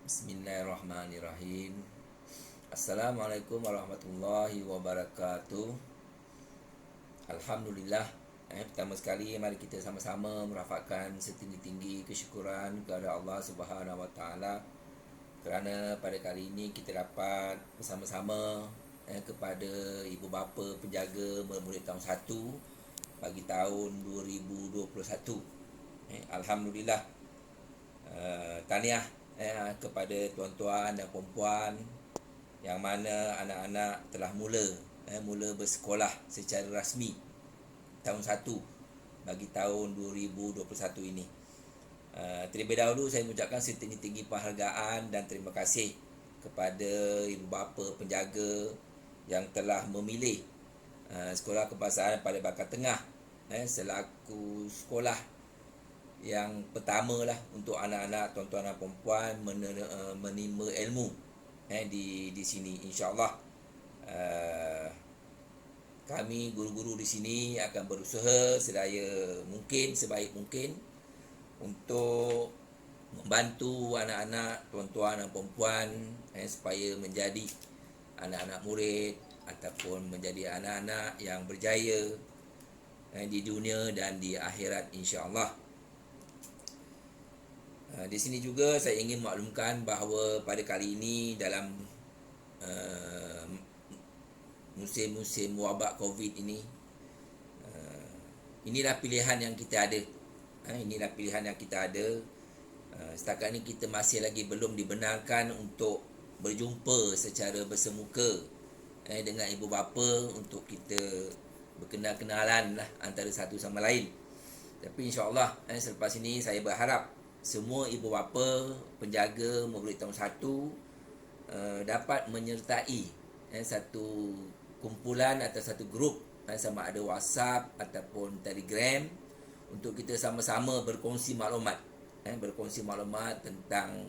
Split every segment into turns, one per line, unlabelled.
Bismillahirrahmanirrahim. Assalamualaikum warahmatullahi wabarakatuh. Alhamdulillah. Pertama sekali mari kita sama-sama merafakkan setinggi-tinggi kesyukuran kepada Allah Subhanahu Wa Taala kerana pada kali ini kita dapat bersama-sama kepada ibu bapa penjaga murid tahun 1 bagi tahun 2021. Alhamdulillah. Tahniah kepada tuan-tuan dan puan-puan yang mana anak-anak telah mula bersekolah secara rasmi tahun 1 bagi tahun 2021 ini. Terlebih dahulu saya mengucapkan setinggi-tinggi penghargaan dan terima kasih kepada ibu bapa penjaga yang telah memilih Sekolah Kebangsaan Pada Bakat Tengah selaku sekolah yang pertama lah untuk anak-anak, tuan-tuan dan perempuan menimba ilmu di sini. InsyaAllah kami guru-guru di sini akan berusaha sedaya mungkin, sebaik mungkin untuk membantu anak-anak, tuan-tuan dan perempuan supaya menjadi anak-anak murid ataupun menjadi anak-anak yang berjaya di dunia dan di akhirat, insya-Allah. Di sini juga saya ingin maklumkan bahawa pada kali ini dalam musim-musim wabak COVID ini, inilah pilihan yang kita ada. Inilah pilihan yang kita ada. Setakat ini kita masih lagi belum dibenarkan untuk berjumpa secara bersemuka dengan ibu bapa untuk kita berkenal-kenalan lah antara satu sama lain. Tapi insya-Allah selepas ini saya berharap semua ibu bapa penjaga murid tahun 1 dapat menyertai satu kumpulan atau satu grup sama ada WhatsApp ataupun Telegram untuk kita sama-sama berkongsi maklumat tentang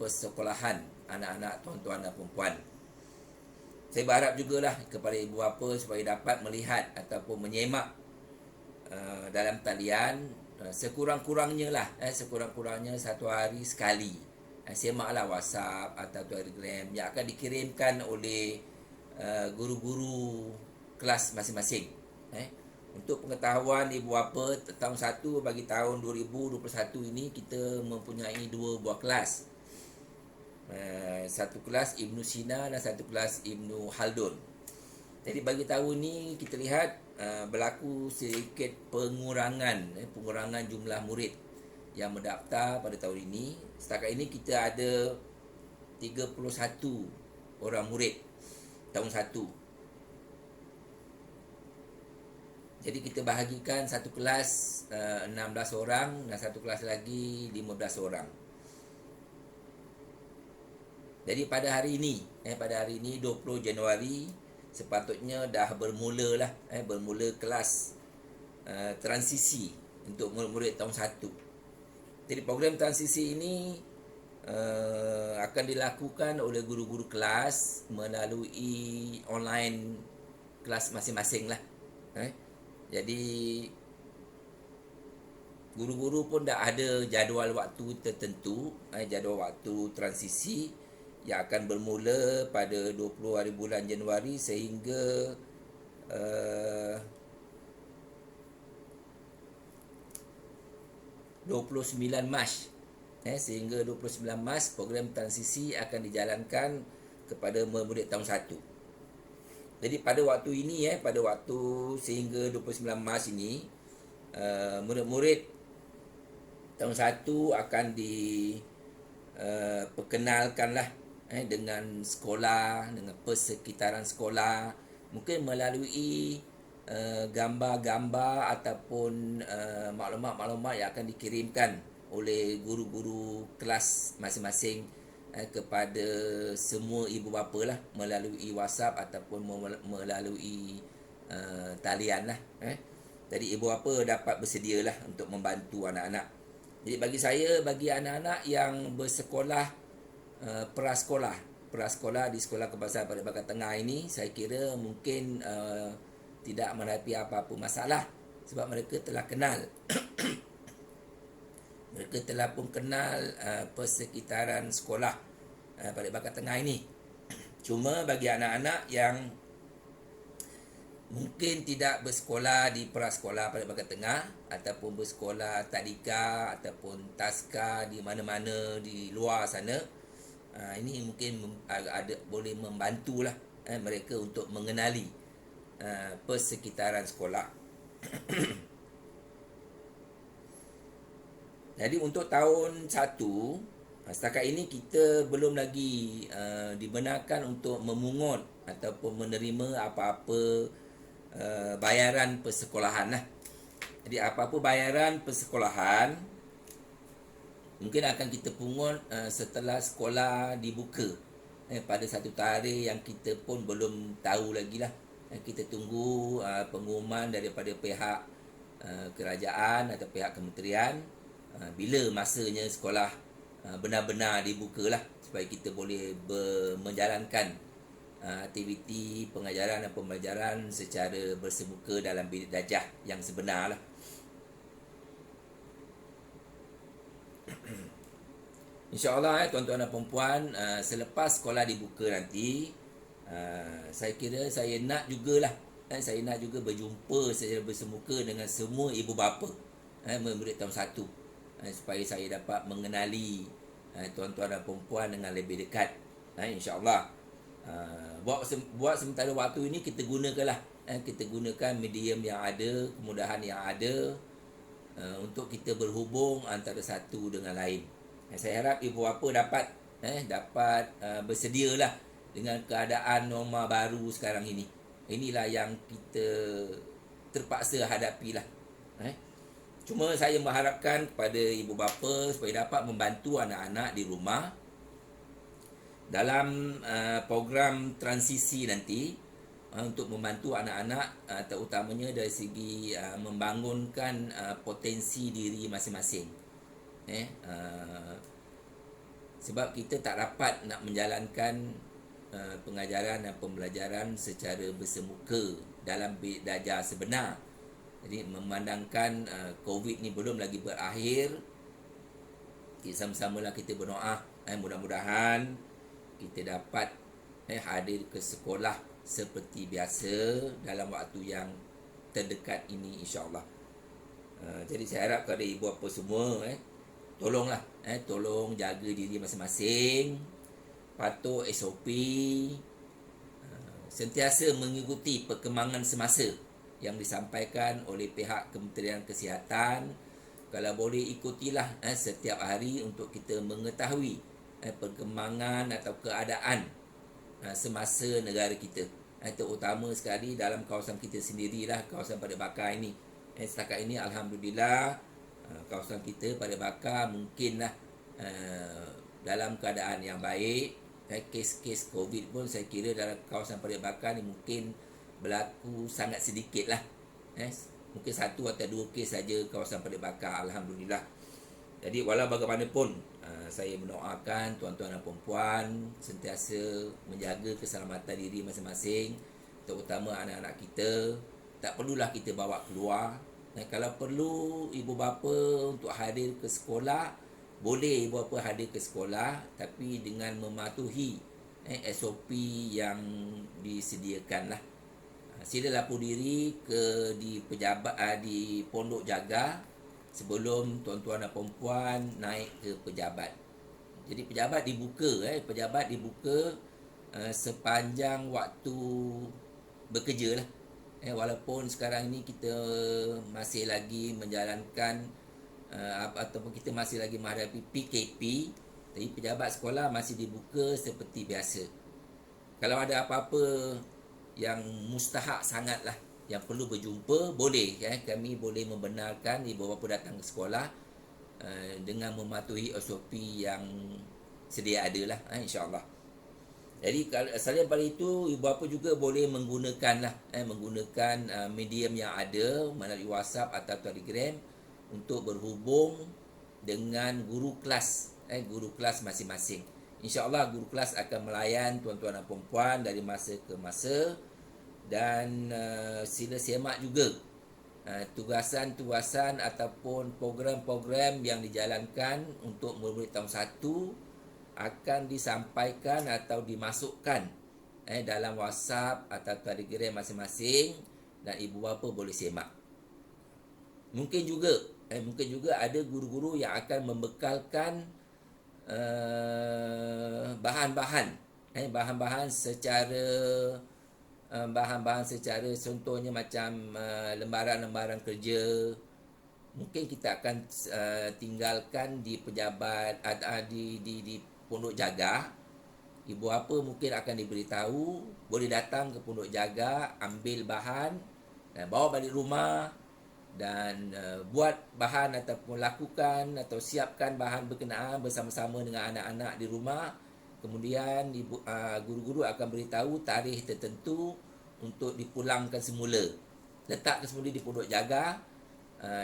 persekolahan anak-anak tuan-tuan dan perempuan. Saya berharap jugalah kepada ibu bapa supaya dapat melihat ataupun menyemak dalam talian sekurang-kurangnya satu hari sekali semaklah WhatsApp atau Telegram yang akan dikirimkan oleh guru-guru kelas masing-masing. Untuk pengetahuan ibu bapa, tahun 1 bagi tahun 2021 ini kita mempunyai 2 buah kelas. Satu kelas Ibnu Sina dan satu kelas Ibnu Haldun. Jadi bagi tahun ni kita lihat berlaku sedikit pengurangan jumlah murid yang mendaftar pada tahun ini. Setakat ini kita ada 31 orang murid tahun 1. Jadi kita bahagikan satu kelas 16 orang dan satu kelas lagi 15 orang. Jadi pada hari ini 20 Januari sepatutnya dah bermula kelas transisi untuk murid-murid tahun 1. Jadi program transisi ini akan dilakukan oleh guru-guru kelas melalui online kelas masing-masing lah. Jadi guru-guru pun dah ada jadual waktu tertentu, jadual waktu transisi yang akan bermula pada 20 hari bulan Januari sehingga 29 Mac. Sehingga 29 Mac program transisi akan dijalankan kepada murid tahun 1. Jadi pada waktu ini pada waktu sehingga 29 Mac ini murid-murid tahun 1 akan diperkenalkanlah dengan sekolah, dengan persekitaran sekolah, mungkin melalui gambar-gambar ataupun maklumat-maklumat yang akan dikirimkan oleh guru-guru kelas masing-masing kepada semua ibu bapa lah melalui WhatsApp ataupun melalui talian lah. Jadi ibu bapa dapat bersedialah untuk membantu anak-anak. Jadi bagi anak-anak yang bersekolah prasekolah di Sekolah Kebangsaan Pada Bakat Tengah ini, saya kira mungkin tidak menghadapi apa-apa masalah sebab mereka telah kenal Mereka telah pun kenal persekitaran sekolah pada Bakar Tengah ini. Cuma bagi anak-anak yang mungkin tidak bersekolah di prasekolah pada Bakar Tengah ataupun bersekolah tadika ataupun taska di mana-mana di luar sana, ini mungkin ada boleh membantulah mereka untuk mengenali persekitaran sekolah. Jadi untuk tahun 1, setakat ini kita belum lagi dibenarkan untuk memungut ataupun menerima apa-apa bayaran persekolahan lah. Jadi apa-apa bayaran persekolahan mungkin akan kita pungut setelah sekolah dibuka pada satu tarikh yang kita pun belum tahu lagi lah. Kita tunggu pengumuman daripada pihak kerajaan atau pihak kementerian bila masanya sekolah benar-benar dibuka lah, supaya kita boleh menjalankan aktiviti pengajaran dan pembelajaran secara bersemuka dalam bilik darjah yang sebenar lah. InsyaAllah tuan-tuan dan perempuan, selepas sekolah dibuka nanti, saya kira saya nak jugalah, saya nak juga berjumpa secara bersemuka dengan semua ibu bapa murid tahun 1, supaya saya dapat mengenali tuan-tuan dan perempuan dengan lebih dekat. InsyaAllah buat sementara waktu ini kita gunakanlah, kita gunakan medium yang ada, kemudahan yang ada untuk kita berhubung antara satu dengan lain. Saya harap ibu bapa dapat bersedialah dengan keadaan norma baru sekarang ini. Inilah yang kita terpaksa hadapilah. Cuma saya mengharapkan kepada ibu bapa supaya dapat membantu anak-anak di rumah dalam program transisi nanti, untuk membantu anak-anak terutamanya dari segi membangunkan potensi diri masing-masing. Sebab kita tak dapat nak menjalankan pengajaran dan pembelajaran secara bersemuka dalam bilik darjah sebenar. Jadi memandangkan COVID ni belum lagi berakhir, sama-samalah kita berdoa mudah-mudahan kita dapat hadir ke sekolah seperti biasa dalam waktu yang terdekat ini, insya-Allah. Jadi saya harap kepada ibu bapa semua, tolonglah, tolong jaga diri masing-masing, patuh SOP, sentiasa mengikuti perkembangan semasa yang disampaikan oleh pihak Kementerian Kesihatan. Kalau boleh ikutilah setiap hari untuk kita mengetahui perkembangan atau keadaan semasa negara kita, terutama sekali dalam kawasan kita sendirilah, kawasan Pada Bakar ini. Setakat ini alhamdulillah kawasan kita Pada Bakar mungkinlah dalam keadaan yang baik. Kes-kes COVID pun saya kira dalam kawasan Pada Bakar ni mungkin berlaku sangat sedikit lah. Mungkin 1 atau 2 kes saja kawasan Pada Bakar, alhamdulillah. Jadi walau bagaimanapun, saya mendoakan tuan-tuan dan perempuan sentiasa menjaga keselamatan diri masing-masing, terutama anak-anak kita. Tak perlulah kita bawa keluar. Kalau perlu ibu bapa untuk hadir ke sekolah, boleh ibu bapa hadir ke sekolah, tapi dengan mematuhi SOP yang disediakan lah. Sila lapor diri di pejabat di pondok jaga sebelum tuan-tuan dan perempuan naik ke pejabat. Jadi pejabat dibuka sepanjang waktu bekerja lah. Walaupun sekarang ni kita masih lagi menjalankan ataupun kita masih lagi menghadapi PKP, tapi pejabat sekolah masih dibuka seperti biasa. Kalau ada apa-apa yang mustahak sangatlah, yang perlu berjumpa, boleh kami boleh membenarkan ibu bapa datang ke sekolah dengan mematuhi SOP yang sedia ada lah, insya-Allah. Jadi selain daripada itu, ibu bapa juga boleh menggunakan medium yang ada melalui WhatsApp atau Telegram untuk berhubung dengan guru kelas masing-masing. InsyaAllah guru kelas akan melayan tuan-tuan dan perempuan dari masa ke masa. Dan sila semak juga tugasan-tugasan ataupun program-program yang dijalankan untuk murid tahun 1 akan disampaikan atau dimasukkan dalam WhatsApp atau Telegram masing-masing, dan ibu bapa boleh semak. Mungkin juga ada guru-guru yang akan membekalkan bahan-bahan secara contohnya macam lembaran-lembaran kerja. Mungkin kita akan tinggalkan di pejabat di pondok jaga. Ibu bapa mungkin akan diberitahu boleh datang ke pondok jaga, ambil bahan dan bawa balik rumah, dan buat bahan ataupun lakukan atau siapkan bahan berkenaan bersama-sama dengan anak-anak di rumah. Kemudian guru-guru akan beritahu tarikh tertentu untuk dipulangkan semula. Letakkan semula di pondok jaga,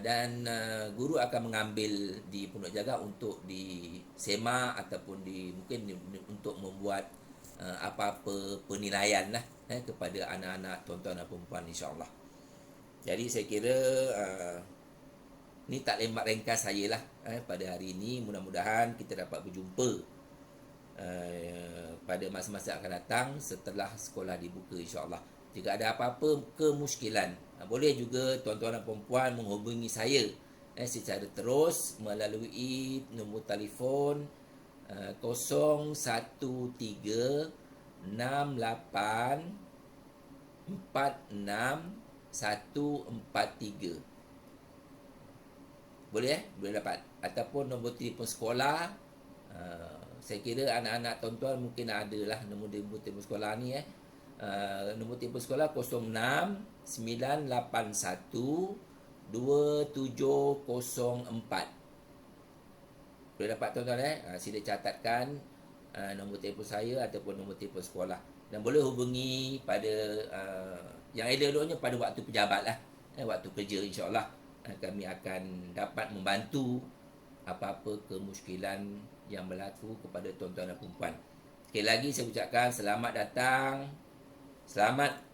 dan guru akan mengambil di pondok jaga untuk disemak ataupun mungkin untuk membuat apa-apa penilaian lah kepada anak-anak, tuan-tuan dan perempuan, insya-Allah. Jadi saya kira ni taklimat ringkas saya lah pada hari ini. Mudah-mudahan kita dapat berjumpa pada masa-masa akan datang setelah sekolah dibuka, insya-Allah. Jika ada apa-apa kemusykilan, boleh juga tuan-tuan dan perempuan menghubungi saya secara terus melalui nombor telefon 013 68 46 143. Boleh boleh dapat. Ataupun nombor telefon sekolah. Saya kira anak-anak tuan-tuan mungkin ada lah nombor telefon sekolah ni. Nombor telefon sekolah 06 981 2704. Boleh dapat tuan-tuan sila catatkan nombor telefon saya ataupun nombor telefon sekolah. Dan boleh hubungi pada yang eloknya pada waktu pejabat lah, waktu kerja, insya-Allah kami akan dapat membantu apa-apa kemusykilan yang berlaku kepada tuan-tuan dan perempuan. Sekali lagi saya ucapkan selamat datang, selamat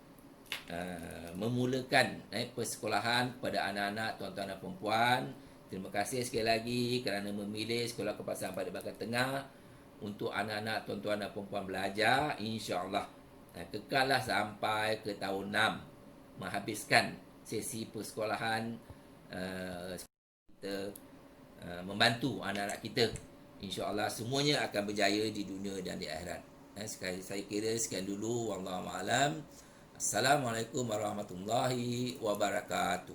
memulakan persekolahan kepada anak-anak tuan-tuan dan perempuan. Terima kasih sekali lagi kerana memilih Sekolah Kebangsaan Padat Bangka Tengah untuk anak-anak tuan-tuan dan perempuan belajar, insya-Allah kekallah sampai ke tahun 6 menghabiskan sesi persekolahan. Kita membantu anak-anak kita, insya-Allah semuanya akan berjaya di dunia dan di akhirat. Saya kira sekian dulu, wallahu a'lam. Assalamualaikum warahmatullahi wabarakatuh.